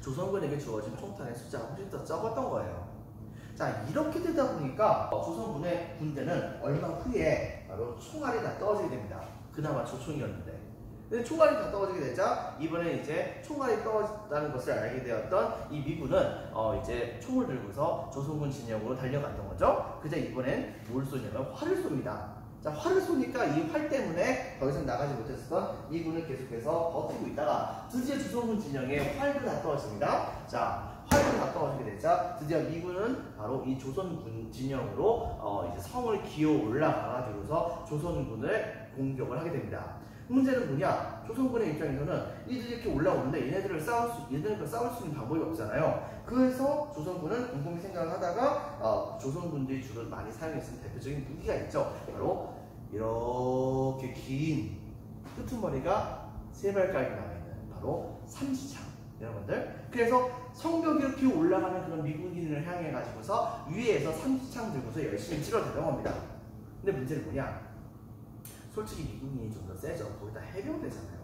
조선군에게 주어진 총탄의 숫자가 훨씬 더 적었던 거예요. 자, 이렇게 되다 보니까 조선군의 군대는 얼마 후에 바로 총알이 다 떨어지게 됩니다. 그나마 조총이었는데. 근데 총알이 다 떨어지게 되자 이번에 이제 총알이 떨어졌다는 것을 알게 되었던 이 미군은 이제 총을 들고서 조선군 진영으로 달려갔던 거죠. 그저 이번엔 뭘 쏘냐면 활을 쏩니다. 자, 활을 쏘니까 이 활 때문에 더 이상 나가지 못했었던 미군은 계속해서 버티고 있다가 드디어 조선군 진영에 활도 다 떨어집니다. 자, 활도 다 떨어지게 되자 드디어 미군은 바로 이 조선군 진영으로 이제 성을 기어 올라가가지고서 조선군을 공격을 하게 됩니다. 문제는 뭐냐? 조선군의 입장에서는 이들이 이렇게 올라오는데 얘네들과 싸울 수 있는 방법이 없잖아요. 그래서 조선군은 곰곰이 생각을 하다가 조선군들이 주로 많이 사용했던 대표적인 무기가 있죠. 바로 이렇게 긴 끄트머리가 세 발가락이 남아있는 바로 삼지창. 여러분들, 그래서 성벽이 이렇게 올라가는 그런 미국인을 향해 가지고서 위에서 삼지창 들고서 열심히 찔러대던 겁니다. 근데 문제는 뭐냐? 솔직히 미국인이 좀 더 세죠. 거기다 해병대잖아요.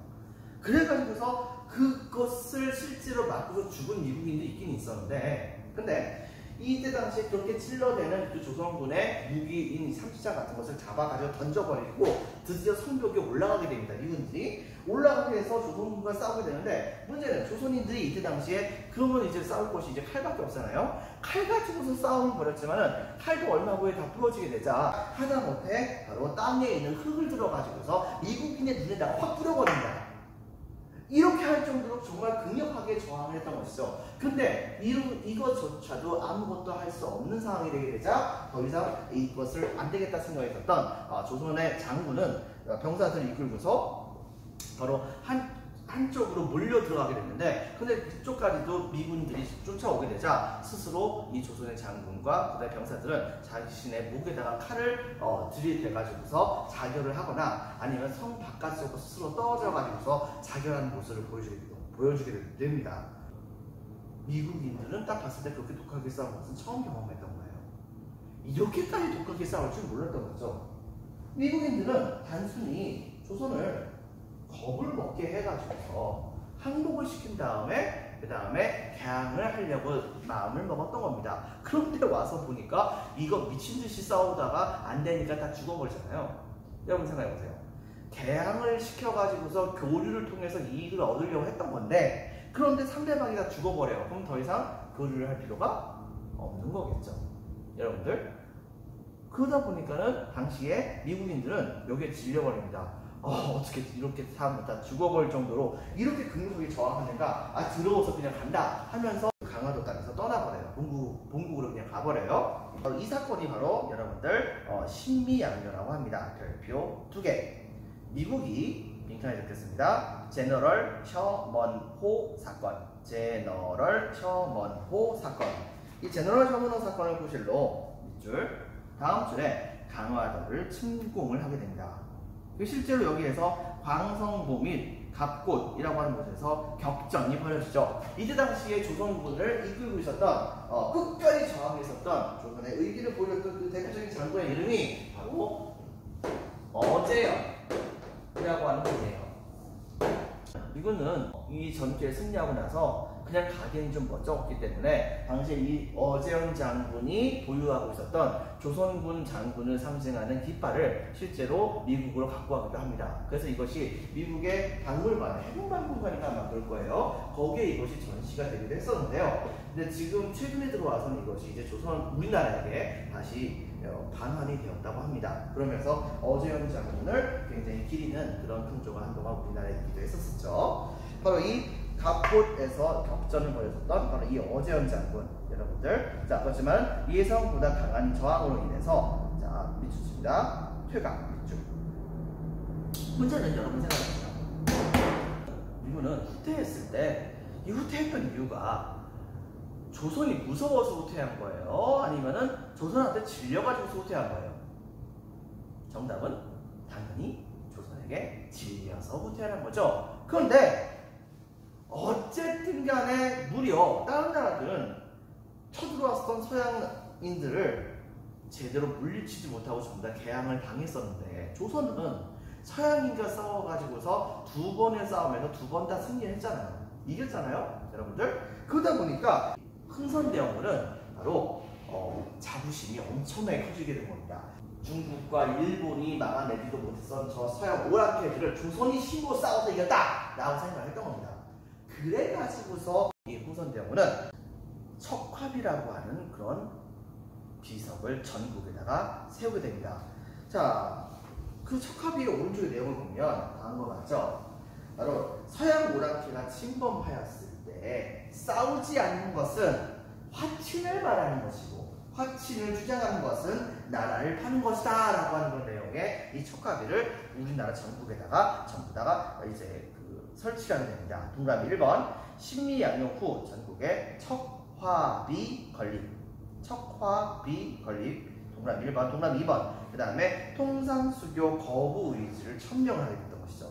그래가지고서 그것을 실제로 맞고서 죽은 미국인도 있긴 있었는데, 근데 이때 당시에 그렇게 찔러대는 그 조선군의 무기인 삼지창 같은 것을 잡아가지고 던져버리고 드디어 성벽에 올라가게 됩니다. 미군들이 올라가게 해서 조선군과 싸우게 되는데, 문제는 조선인들이 이때 당시에 그러면 이제 싸울 것이 이제 칼밖에 없잖아요. 칼 가지고서 싸움을 벌였지만은 칼도 얼마 후에 다 부러지게 되자 하다못해 바로 땅에 있는 흙을 들어가지고서 미국인의 눈에다가 확 뿌려버립니다. 이렇게 할 정도로 정말 강력하게 저항을 했던 것이죠. 근데 이것조차도 아무것도 할 수 없는 상황이 되게 되자 더 이상 이것을 안 되겠다 생각했었던 조선의 장군은 병사들을 이끌고서 바로 한쪽으로 몰려 들어가게 됐는데, 근데 그쪽까지도 미군들이 쫓아오게 되자 스스로 이 조선의 장군과 그다음에 병사들은 자신의 목에다가 칼을 들이대가지고서 자결을 하거나 아니면 성 바깥쪽으로 스스로 떨어져가지고서 자결하는 모습을 보여주게 됩니다. 미국인들은 딱 봤을 때 그렇게 독하게 싸운 것은 처음 경험했던 거예요. 이렇게까지 독하게 싸울 줄 몰랐던 거죠. 미국인들은 단순히 조선을 겁을 먹게 해가지고서 항복을 시킨 다음에 그 다음에 개항을 하려고 마음을 먹었던 겁니다. 그런데 와서 보니까 이거 미친듯이 싸우다가 안 되니까 다 죽어버리잖아요. 여러분 생각해보세요. 개항을 시켜가지고서 교류를 통해서 이익을 얻으려고 했던 건데, 그런데 상대방이 다 죽어버려요. 그럼 더 이상 교류를 할 필요가 없는 거겠죠. 여러분들, 그러다 보니까는 당시에 미국인들은 여기에 질려버립니다. 어떻게 이렇게 사람들 다 죽어버릴 정도로 이렇게 강력하게 저항하는가? 들어오서 그냥 간다 하면서 강화도 땅에서 떠나버려요. 본국으로 그냥 가버려요. 이 사건이 바로 여러분들 신미양요라고 합니다. 별표 2개. 미국이 빈칸에 적혔습니다. 제너럴 셔먼호 사건. 제너럴 셔먼호 사건. 이 제너럴 셔먼호 사건을 구실로 밑줄 다음 줄에 강화도를 침공을 하게 됩니다. 실제로 여기에서 광성보 및 갑곶이라고 하는 곳에서 격전이 벌어지죠. 이때 당시에 조선군을 이끌고 있었던 끝까지 저항했었던 조선의 의기를 보였던 그 대표적인 장군의 이름이 바로 어제영이라고 하는 분이에요. 이분은 이 전투에 승리하고 나서 그냥 가기엔 좀 멋쩍었기 때문에 당시에 이 어제영 장군이 보유하고 있었던 조선군 장군을 상징하는 깃발을 실제로 미국으로 갖고 가기도 합니다. 그래서 이것이 미국의 박물관, 해군박물관인가 아마 그럴 거예요. 거기에 이것이 전시가 되기도 했었는데요. 근데 지금 최근에 들어와서는 이것이 이제 우리나라에게 다시 반환이 되었다고 합니다. 그러면서 어제영 장군을 굉장히 기리는 그런 풍조가 한동안 우리나라에 있기도 했었죠. 바로 이 갑곶에서 격전을 벌였었던 바로 이 어제영 장군 여러분들. 자, 그렇지만 예상보다 강한 저항으로 인해서 자 밑줄입니다. 퇴각 밑줄. 문제는 여러분 생각해보세요. 이분은 후퇴했을 때 이 후퇴했던 이유가 조선이 무서워서 후퇴한 거예요? 아니면은 조선한테 질려가지고 후퇴한 거예요? 정답은 당연히 조선에게 질려서 후퇴하는 거죠. 그런데 어쨌든 간에 무려 다른 나라들은 쳐들어왔던 서양인들을 제대로 물리치지 못하고 전부 다 개항을 당했었는데 조선은 서양인과 싸워가지고서 두 번의 싸움에서 두 번 다 승리했잖아요. 이겼잖아요, 여러분들. 그러다 보니까 흥선대원군은 바로 자부심이 엄청나게 커지게 된 겁니다. 중국과 일본이 막아내지도 못했던 저 서양 오랑캐들을 조선이 힘으로 싸워서 이겼다! 라고 생각을 했던 겁니다. 그래가지고서 이 흥선대원군은 척화비라고 하는 그런 비석을 전국에다가 세우게 됩니다. 자, 그 척화비의 오른쪽의 내용을 보면 다음과 같죠? 바로 서양 오랑캐가 침범하였을 때 싸우지 않는 것은 화친을 말하는 것이고 화친을 주장하는 것은 나라를 파는 것이다 라고 하는 그런 내용의 이 척화비를 우리나라 전국에다가 전부 다가 이제 설치하게 됩니다. 동그라미 1번 신미양용 후 전국에 척화비 건립, 척화비 건립. 동그라미 1번, 동그라미 2번. 그 다음에 통상수교 거부 의지를 천명을 하게 됐던 것이죠.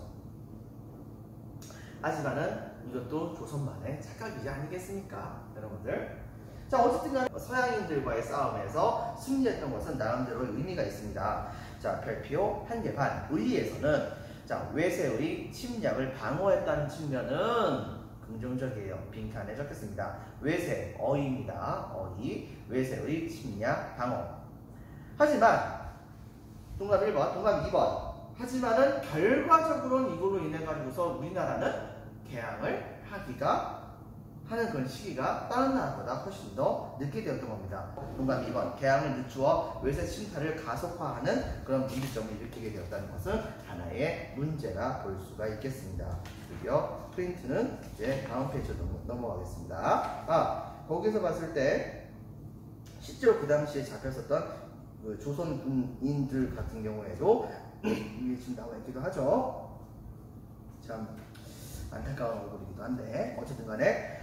하지만은 이것도 조선만의 착각이지 아니겠습니까, 여러분들? 자, 어쨌든 간에 서양인들과의 싸움에서 승리했던 것은 나름대로의 의미가 있습니다. 자, 별표 1개 반. 의리에서는 자, 외세의 침략을 방어했다는 측면은 긍정적이에요. 빈칸에 적혔습니다. 외세, 어이입니다. 어이, 외세의 침략, 방어. 하지만 동그라미 1번, 동그라미 2번. 하지만은 결과적으로는 이걸로 인해 가지고서 우리나라는 개항을 하는 그런 시기가 다른 나라보다 훨씬 더 늦게 되었던 겁니다. 동그라미 2번 개항을 늦추어 외세 침탈을 가속화하는 그런 문제점을 일으키게 되었다는 것은 하나의 문제라 볼 수가 있겠습니다. 드디어 프린트는 이제 다음 페이지로 넘어가겠습니다. 거기서 봤을 때 실제로 그 당시에 잡혔었던 그 조선 군인들 같은 경우에도 이게 지금 나와 있기도 하죠. 참 안타까운 얼굴이기도 한데 어쨌든 간에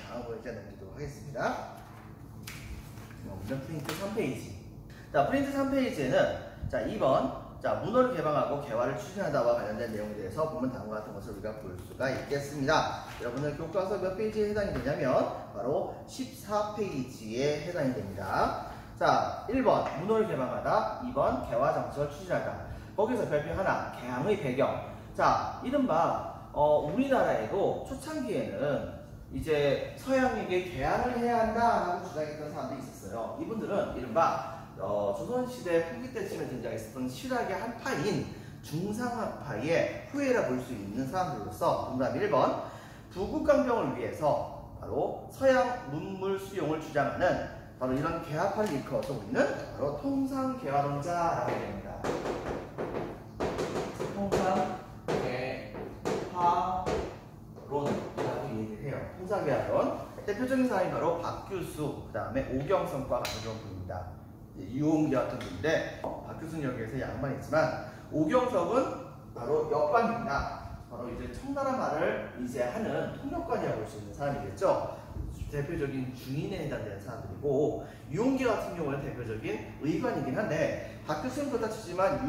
다음으로 이제 넘기도록 하겠습니다. 프린트 3페이지. 자, 프린트 3페이지에는 자 2번 자 문호를 개방하고 개화를 추진하다와 관련된 내용에 대해서 보면 다음과 같은 것을 우리가 볼 수가 있겠습니다. 여러분은 교과서 몇 페이지에 해당이 되냐면 바로 14페이지에 해당이 됩니다. 자, 1번 문호를 개방하다, 2번 개화 정책을 추진하다. 거기서 별표 하나, 개항의 배경. 자, 이른바 우리나라에도 초창기에는 이제 서양에게 개항을 해야 한다라고 주장했던 사람들이 있었어요. 이분들은 이른바 조선시대 후기 때쯤에 등장했었던 실학의 한파인 중상학파의 후예라 볼 수 있는 사람들로서 동그라미 1번 부국강병을 위해서 바로 서양 문물 수용을 주장하는 바로 이런 개화파를 일컬어서 우리는 바로 통상개화론자라고 합니다. 통상개화론이라고 얘기를 해요. 통상개화론. 대표적인 사람이 바로 박규수, 그 다음에 오경성과 같은 그런 분입니다. 유홍기 같은 분인데 박규수는 여기에서 양반이 있지만 오경석은 바로 역관입니다. 바로 이제 청나라 말을 이제 하는 통역관이라고 볼 수 있는 사람이겠죠. 대표적인 중인에 해당되는 사람들이고, 유홍기 같은 경우는 대표적인 의관이긴 한데, 박규수는 그렇다 치지만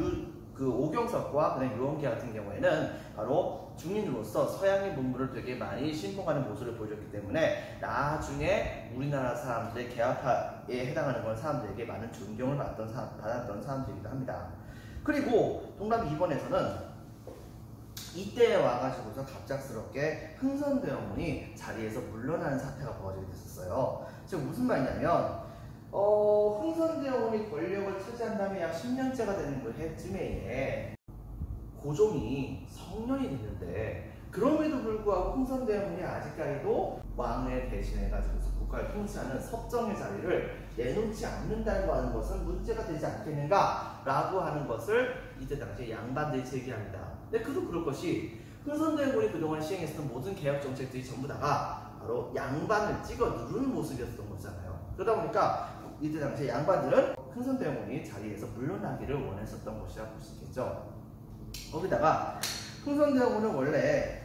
오경석과 그다음 유홍기 같은 경우에는 바로 중인으로서 서양의 문물을 되게 많이 신봉하는 모습을 보여줬기 때문에 나중에 우리나라 사람들의 개화파에 해당하는 그런 사람들에게 많은 존경을 받았던 사람들이기도 합니다. 그리고 동남 2번에서는 이때에 와가지고서 갑작스럽게 흥선대원군이 자리에서 물러나는 사태가 벌어지게 됐었어요. 지금 무슨 말이냐면 흥선대원군이 권력을 차지한 다음에 약 10년째가 되는 그 해쯤에 고종이 성년이 됐는데, 그럼에도 불구하고 흥선대원군이 아직까지도 왕을 대신해가지고서 국가를 통치하는 섭정의 자리를 내놓지 않는다는 것은 문제가 되지 않겠는가 라고 하는 것을 이때 당시에 양반들이 제기합니다. 근데 그도 그럴 것이, 흥선대원군이 그동안 시행했었던 모든 개혁 정책들이 전부 다가 바로 양반을 찍어 누르는 모습이었던 거잖아요. 그러다 보니까 이때 당시에 양반들은 흥선대원군이 자리에서 물러나기를 원했었던 것이라고 볼 수 있겠죠. 거기다가 흥선대원군은 원래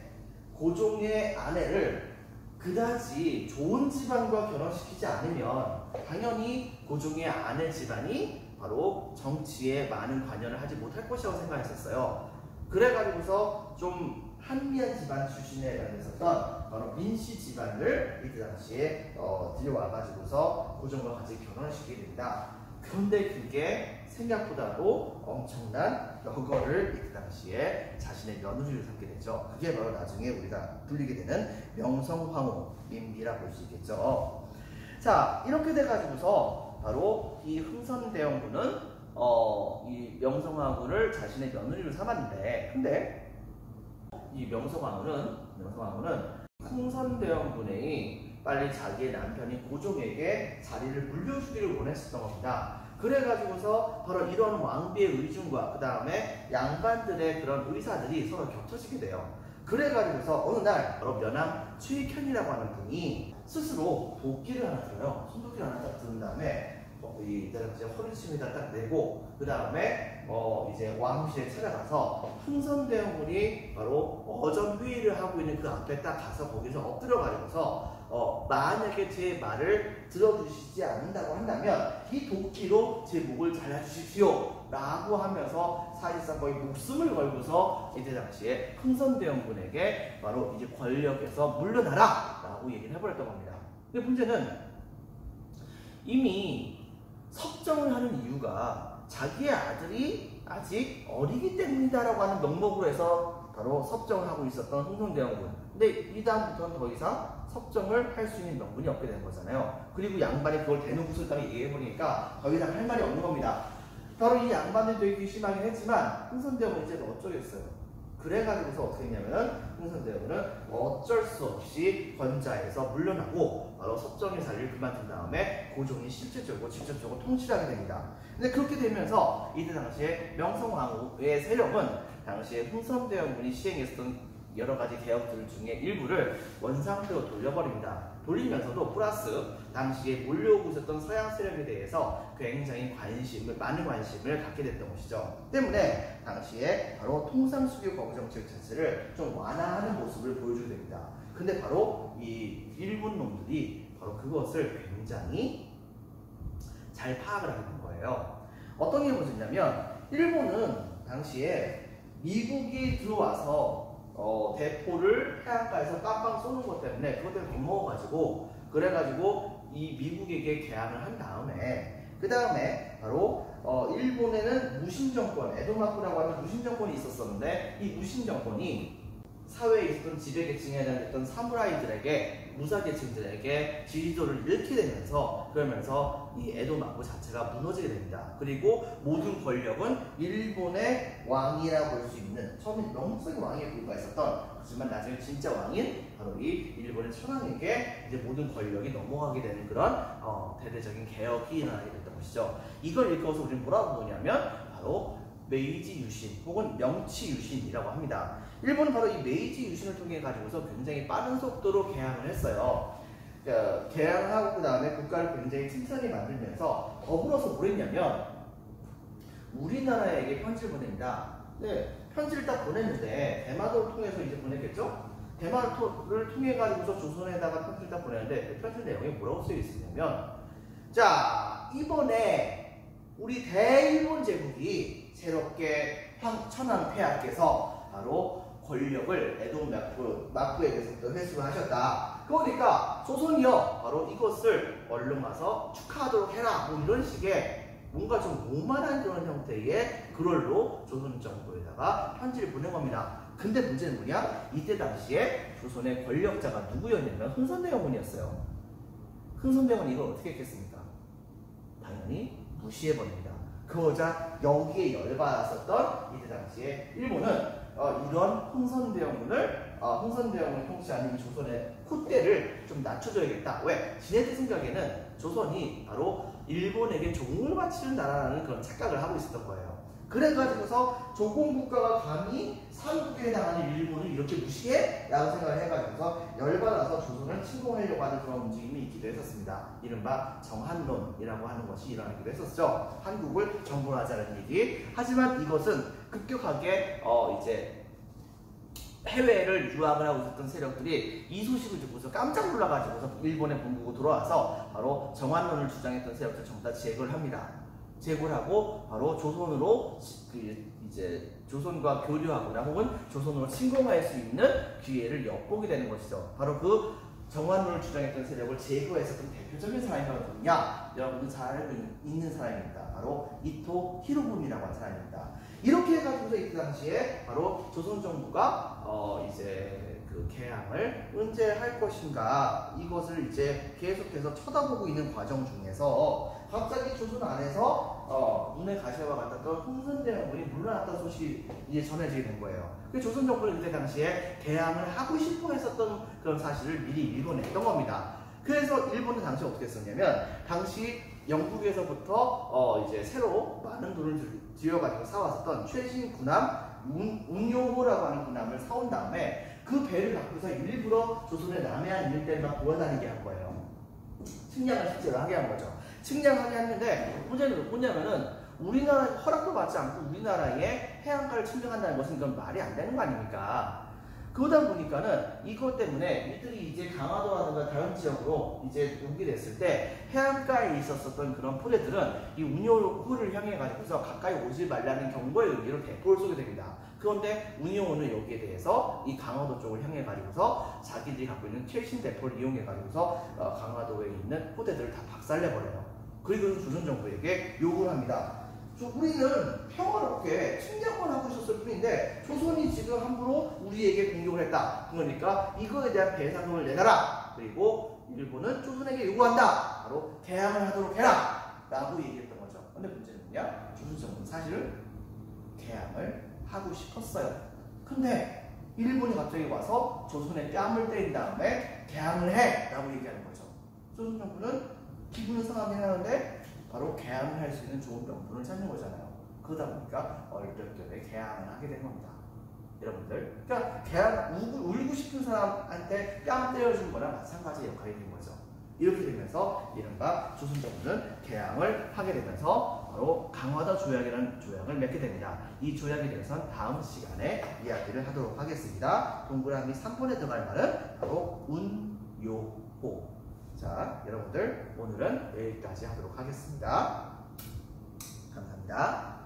고종의 아내를 그다지 좋은 집안과 결혼시키지 않으면 당연히 고종의 아내 집안이 바로 정치에 많은 관여를 하지 못할 것이라고 생각했었어요. 그래가지고서 좀 한미한 집안 출신에 해당했었던 바로 민씨 집안을 이때 당시에 들여와가지고서 고종과 같이 결혼을 시키게 됩니다. 그런데 그게 생각보다도 엄청난 여거를 이때 당시에 자신의 며느리로 삼게 되죠. 그게 바로 나중에 우리가 불리게 되는 명성황후 민비라 볼 수 있겠죠. 자, 이렇게 돼가지고서 바로 이 흥선대원군은 이 명성황후를 자신의 며느리로 삼았는데, 근데 이 명성황후는 흥선대원군이 빨리 자기의 남편인 고종에게 자리를 물려주기를 원했었던 겁니다. 그래가지고서 바로 이런 왕비의 의중과 그 다음에 양반들의 그런 의사들이 서로 겹쳐지게 돼요. 그래가지고서 어느 날 바로 면함 최익현이라고 하는 분이 스스로 도끼를 하나 들어요. 손도끼를 하나 딱 든 다음에 이제 허리춤에다 딱 내고, 그 다음에 이제 왕실에 찾아가서 흥선대원군이 바로 어전 회의를 하고 있는 그 앞에 딱 가서 거기서 엎드려가지고서 만약에 제 말을 들어주시지 않는다고 한다면 이 도끼로 제 목을 잘라주십시오 라고 하면서 사실상 거의 목숨을 걸고서 이때 당시에 흥선대원군에게 바로 이제 권력에서 물러나라 라고 얘기를 해버렸던 겁니다. 근데 문제는 이미 섭정을 하는 이유가 자기의 아들이 아직 어리기 때문이다라고 하는 명목으로 해서 바로 섭정을 하고 있었던 흥선대원군. 근데 이 다음부터는 더 이상 섭정을 할 수 있는 명분이 없게 된 거잖아요. 그리고 양반이 그걸 대놓고 딱 얘기해보니까 더 이상 할 말이 없는 겁니다. 바로 이 양반들이 되게 괘씸하긴 했지만 흥선대원군이 이제 어쩌겠어요. 그래가지고서 어떻게 했냐면은 흥선대원군은 어쩔 수 없이 권좌에서 물러나고 바로 섭정의 자리를 그만둔 다음에 고종이 실질적으로 직접적으로 통치를 하게 됩니다. 근데 그렇게 되면서 이때 당시에 명성황후의 세력은 당시에 흥선대원군이 시행했던 여러 가지 개혁들 중에 일부를 원상태로 돌려버립니다. 돌리면서도 플러스 당시에 몰려오고 있었던 서양 세력에 대해서 굉장히 많은 관심을 갖게 됐던 것이죠. 때문에 당시에 바로 통상수교 거부 정책 자체를 좀 완화하는 모습을 보여주게 됩니다. 근데 바로 이 일본 놈들이 바로 그것을 굉장히 잘 파악을 하게 된 거예요. 어떤 게 문제냐면 일본은 당시에 미국이 들어와서 대포를 해안가에서 깜빵 쏘는 것 때문에 그것 때문에 겁먹어가지고 그래가지고 이 미국에게 개항을 한 다음에 그 다음에 바로 일본에는 무신정권, 에도마쿠라고 하는 무신정권이 있었었는데 이 무신정권이 사회에 있었던 지배계층에 해당했던 사무라이들에게, 무사계층들에게 지지도를 잃게 되면서 그러면서 이 에도마쿠 자체가 무너지게 됩니다. 그리고 모든 권력은 일본의 왕이라고 볼 수 있는, 처음에 명성의 왕에 불과했었던, 하지만 나중에 진짜 왕인 바로 이 일본의 천황에게 이제 모든 권력이 넘어가게 되는 그런 대대적인 개혁이 일어나게 됐던 것이죠. 이걸 읽어서 우리는 뭐라고 보냐면 바로 메이지 유신 혹은 명치 유신이라고 합니다. 일본은 바로 이 메이지 유신을 통해 가지고서 굉장히 빠른 속도로 개항을 했어요. 개항을 하고 그 다음에 국가를 굉장히 튼튼하게 만들면서 더불어서 뭘 했냐면 우리나라에게 편지를 보냅니다. 네, 편지를 딱 보냈는데 대마도를 통해서 이제 보냈겠죠? 대마를 통해 가지고서 조선에다가 편지를 딱 보내는데 그 편지 내용에 뭐라고 쓰여 있었냐면, 자, 이번에 우리 대일본 제국이 새롭게 천황 폐하께서 바로 권력을 에도 막부에게서부터 회수를 하셨다. 그러니까 조선이요, 바로 이것을 얼른 가서 축하하도록 해라. 뭐 이런 식의 뭔가 좀 오만한 그런 형태의 글로 조선 정부에다가 편지를 보낸 겁니다. 근데 문제는 뭐냐? 이때 당시에 조선의 권력자가 누구였냐면 흥선대원군이었어요. 흥선대원이 이걸 어떻게 했겠습니까? 당연히 무시해버립니다. 그러자 여기에 열받았었던 이때 당시에 일본은 이런 흥선대원군을 통치하는 조선의 콧대를 좀 낮춰줘야겠다. 왜? 지네들 생각에는 조선이 바로 일본에게 종을 바치는 나라라는 그런 착각을 하고 있었던 거예요. 그래가지고서 조공국가가 감히 삼국에 해당하는 일본을 이렇게 무시해? 라고 생각을 해가지고서 열받아서 조선을 침공하려고 하는 그런 움직임이 있기도 했었습니다. 이른바 정한론이라고 하는 것이 일어나기도 했었죠. 한국을 정벌하자는 얘기. 하지만 이것은 급격하게 이제 해외를 유학을 하고 있었던 세력들이 이 소식을 듣고서 깜짝 놀라가지고서 일본에 본국으로 돌아와서 바로 정한론을 주장했던 세력들 전부 다 제거를 합니다. 제거를 하고 바로 조선으로 이제 조선과 교류하거나 혹은 조선으로 침공할 수 있는 기회를 엿보게 되는 것이죠. 바로 그 정한론을 주장했던 세력을 제거했었던 대표적인 사람이 누구냐? 여러분들 잘 알고 있는 사람입니다. 바로 이토 히로부미라고 하는 사람입니다. 이렇게 해가지고서 이때 당시에 바로 조선 정부가 이제 그 개항을 언제 할 것인가 이것을 이제 계속해서 쳐다보고 있는 과정 중에서 갑자기 조선 안에서 눈에 가시와 같았던 흥선대원군이 물러났다는 소식이 이제 전해지게 된 거예요. 그 조선 정부는 그때 당시에 개항을 하고 싶어 했었던 그런 사실을 미리 일본에 했던 겁니다. 그래서 일본은 당시 어떻게 했었냐면, 당시 영국에서부터 이제 새로 많은 돈을 들여가지고 사왔었던 최신 군함 운용호라고 하는 군함을 사온 다음에 그 배를 갖고서 일부러 조선의 남해안 일대만 돌아다니게 한 거예요. 측량을 실제로 하게 한 거죠. 측량하게 했는데 문제는 뭐냐면은 우리나라 허락도 받지 않고 우리나라의 해안가를 침략한다는 것은 그건 말이 안 되는 거 아닙니까? 그러다 보니까는 이것 때문에 이들이 이제 강화도라든가 다른 지역으로 이제 오게 됐을 때 해안가에 있었던 그런 포대들은 이 운용호를 향해 가지고서 가까이 오지 말라는 경고의 의미로 대포를 쏘게 됩니다. 그런데 운용호는 여기에 대해서 이 강화도 쪽을 향해 가지고서 자기들이 갖고 있는 최신 대포를 이용해 가지고서 강화도에 있는 포대들을 다 박살내 버려요. 그리고 조선 정부에게 요구를 합니다. 우리는 평화롭게 침략만 하고 있었을 뿐인데 조선이 지금 함부로 우리에게 공격을 했다. 그러니까 이거에 대한 배상금을 내놔라. 그리고 일본은 조선에게 요구한다. 바로 개항을 하도록 해라. 라고 얘기했던 거죠. 근데 문제는 뭐냐? 조선 정부는 사실 개항을 하고 싶었어요. 근데 일본이 갑자기 와서 조선에 뺨을 때린 다음에 개항을 해! 라고 얘기하는 거죠. 조선 정부는 기분은 상하긴 하는데 바로 개항을 할 수 있는 좋은 명분을 찾는 거잖아요. 그러다 보니까 얼떨결에 개항을 하게 된 겁니다. 여러분들, 그러니까 울고 싶은 사람한테 뺨 때려준 거랑 마찬가지 역할이 된 거죠. 이렇게 되면서 이른바 조선 정부는 개항을 하게 되면서 바로 강화도 조약이라는 조약을 맺게 됩니다. 이 조약에 대해서는 다음 시간에 이야기를 하도록 하겠습니다. 동그라미 3번에 들어갈 말은 바로 운요호. 자, 여러분들 오늘은 여기까지 하도록 하겠습니다. 감사합니다.